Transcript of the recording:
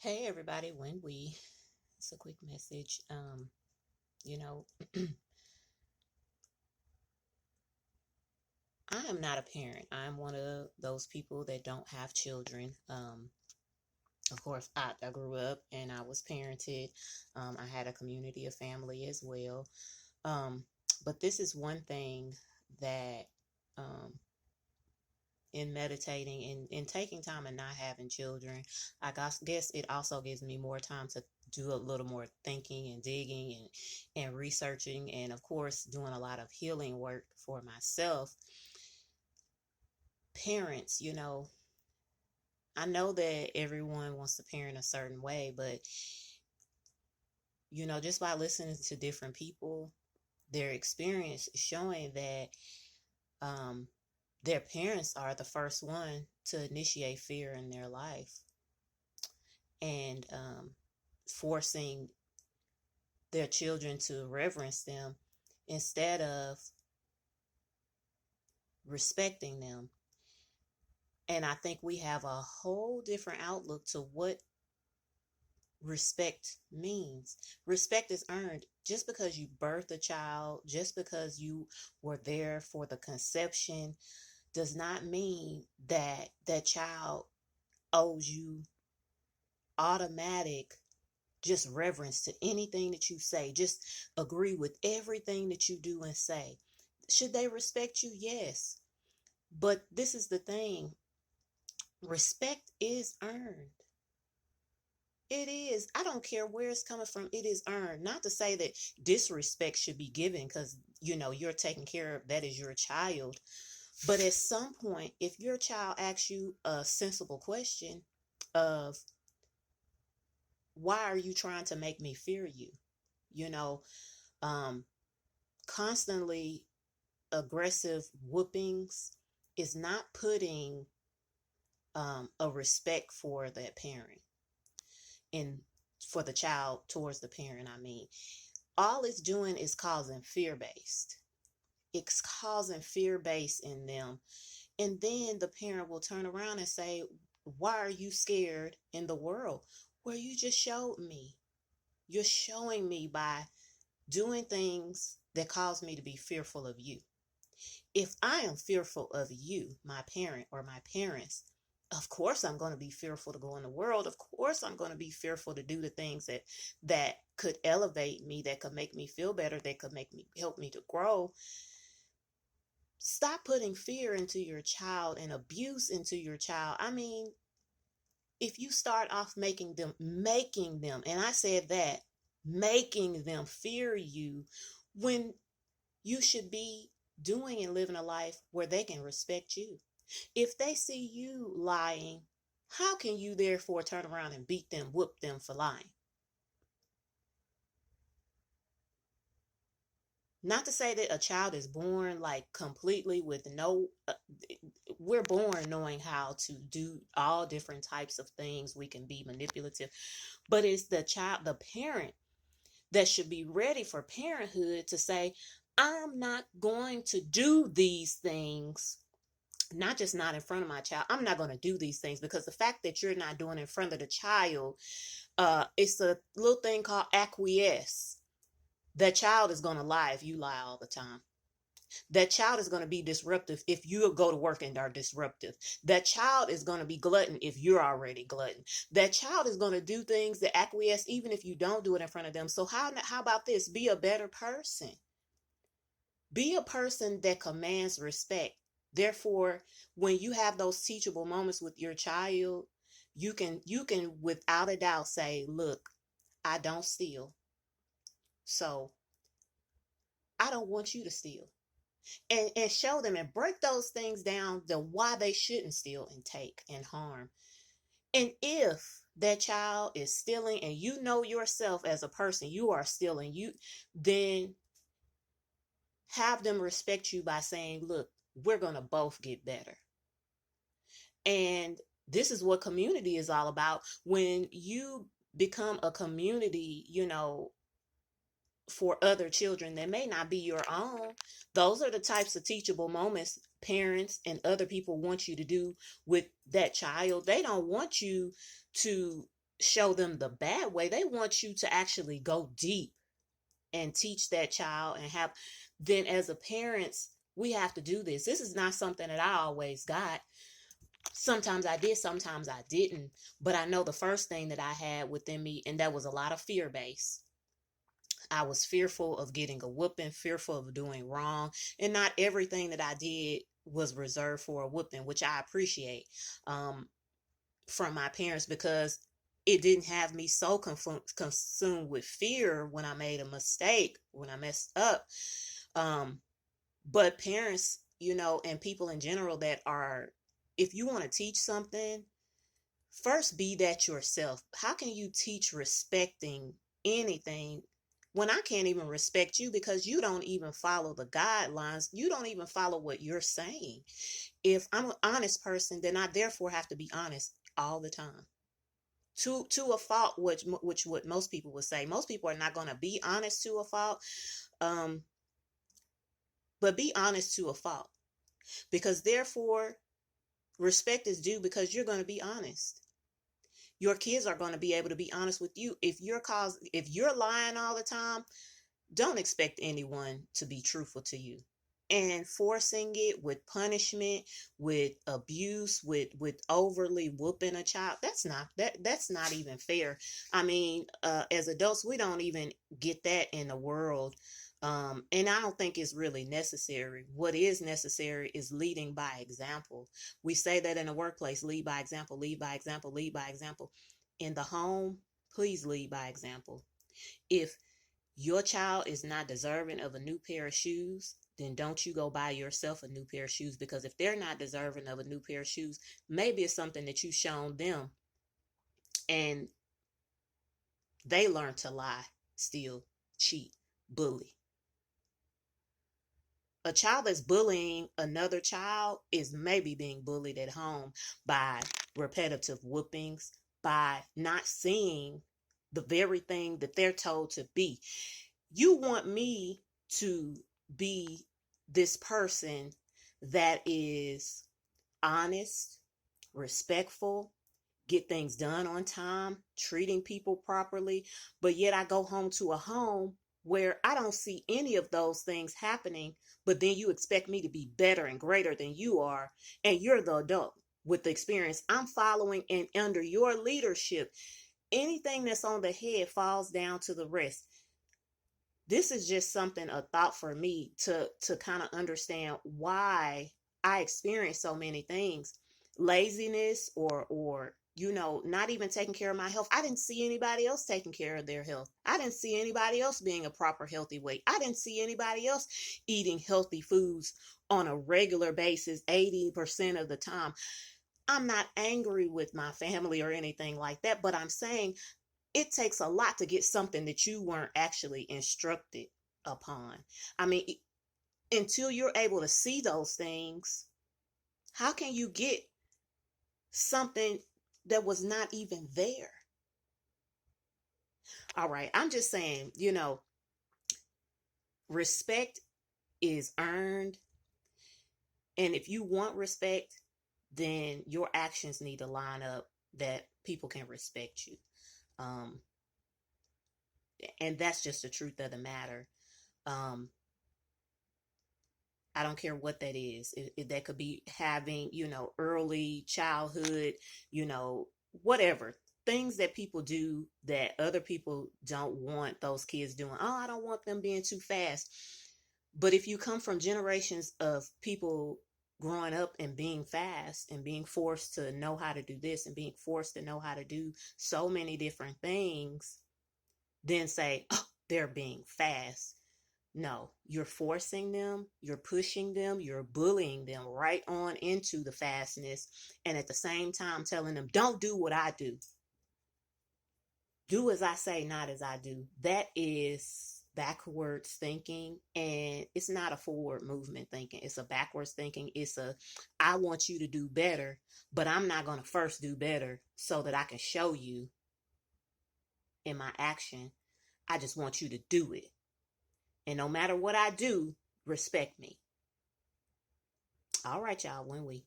Hey everybody, it's a quick message. You know, I am not a parent. I'm one of those people that don't have children. Of course, I grew up and I was parented. I had a community of family as well. Um, but this is one thing that um, in meditating and taking time and not having children, guess it also gives me more time to do a little more thinking and digging and researching, and of course doing a lot of healing work for myself. Parents, I know that everyone wants to parent a certain way, but just by listening to different people, their experience is showing that um, their parents are the first one to initiate fear in their life, and forcing their children to reverence them instead of respecting them. And I think we have a whole different outlook to what respect means. Respect is earned just because you birthed a child, just because you were there for the conception, does not mean that that child owes you automatic just reverence to anything that you say. Just agree with everything that you do and say. Should they respect you? Yes. But this is the thing, respect is earned. It is. I don't care where it's coming from. It is earned. Not to say that disrespect should be given because, you're taking care of that is your child. But at some point, if your child asks you a sensible question of, why are you trying to make me fear you? You know, um, constantly aggressive whoopings is not putting a respect for that parent and for the child towards the parent. I mean, all it's doing is causing fear based. It's causing fear based in them. And then the parent will turn around and say, why are you scared in the world? Well, you just showed me. You're showing me by doing things that cause me to be fearful of you. If I am fearful of you, my parent or my parents, of course I'm going to be fearful to go in the world. Of course I'm going to be fearful to do the things that could elevate me, that could make me feel better, that could make me help me to grow. Stop putting fear into your child and abuse into your child. I mean, if you start off making them, and I said that, making them fear you when you should be doing and living a life where they can respect you. If they see you lying, how can you therefore turn around and beat them, whoop them for lying? Not to say that a child is born like completely with no, we're born knowing how to do all different types of things. We can be manipulative, but it's the child, the parent, that should be ready for parenthood to say, I'm not going to do these things. Not just not in front of my child. I'm not going to do these things because the fact that you're not doing it in front of the child, it's a little thing called acquiesce. That child is going to lie if you lie all the time. That child is going to be disruptive if you go to work and are disruptive. That child is going to be glutton if you're already glutton. That child is going to do things that acquiesce even if you don't do it in front of them. So how about this? Be a better person. Be a person that commands respect. Therefore, when you have those teachable moments with your child, you can without a doubt say, look, I don't steal. So I don't want you to steal. And show them and break those things down, the why they shouldn't steal and take and harm. And if that child is stealing and you know yourself as a person, you are stealing, then have them respect you by saying, look, we're going to both get better. And this is what community is all about. When you become a community, for other children that may not be your own, those are the types of teachable moments parents and other people want you to do with that child. They don't want you to show them the bad way. They want you to actually go deep and teach that child and have, then as a parents, we have to do this. This is not something that I always got. Sometimes I did, sometimes I didn't. But I know the first thing that I had within me, and that was a lot of fear based. I was fearful of getting a whooping, fearful of doing wrong. And not everything that I did was reserved for a whooping, which I appreciate from my parents, because it didn't have me so consumed with fear when I made a mistake, when I messed up. Um, but parents, and people in general that are, if you want to teach something, first be that yourself. How can you teach respecting anything when I can't even respect you because you don't even follow the guidelines? You don't even follow what you're saying. If I'm an honest person, then I therefore have to be honest all the time. To a fault, which what most people would say. Most people are not going to be honest to a fault, um, but be honest to a fault, because therefore respect is due because you're going to be honest. Your kids are going to be able to be honest with you. If you're lying all the time, don't expect anyone to be truthful to you. And forcing it with punishment, with abuse, with overly whooping a child, that's not even fair. I mean, as adults, we don't even get that in the world. And I don't think it's really necessary. What is necessary is leading by example. We say that in the workplace: lead by example, lead by example, lead by example. In the home, please lead by example. If your child is not deserving of a new pair of shoes, then don't you go buy yourself a new pair of shoes. Because if they're not deserving of a new pair of shoes, maybe it's something that you've shown them and they learn to lie, steal, cheat, bully. A child that's bullying another child is maybe being bullied at home by repetitive whoopings, by not seeing the very thing that they're told to be. You want me to be this person that is honest, respectful, get things done on time, treating people properly, but yet I go home to a home where I don't see any of those things happening, but then you expect me to be better and greater than you are, and you're the adult with the experience. I'm following and under your leadership. Anything that's on the head falls down to the rest. This is just something, a thought for me to kind of understand why I experience so many things. Laziness, or not even taking care of my health. I didn't see anybody else taking care of their health. I didn't see anybody else being a proper healthy weight. I didn't see anybody else eating healthy foods on a regular basis 80% of the time. I'm not angry with my family or anything like that, but I'm saying it takes a lot to get something that you weren't actually instructed upon. I mean, until you're able to see those things, how can you get something that was not even there? All right, I'm just saying, respect is earned. And if you want respect, then your actions need to line up that people can respect you. Um, and that's just the truth of the matter. Um, I don't care what that is. That could be having, early childhood, whatever. Things that people do that other people don't want those kids doing. Oh, I don't want them being too fast. But if you come from generations of people growing up and being fast and being forced to know how to do this and being forced to know how to do so many different things, then say, oh, they're being fast. No, you're forcing them, you're pushing them, you're bullying them right on into the fastness. And at the same time telling them, don't do what I do. Do as I say, not as I do. That is backwards thinking. And it's not a forward movement thinking. It's a backwards thinking. I want you to do better, but I'm not going to first do better so that I can show you in my action. I just want you to do it. And no matter what I do, respect me. All right, y'all, when we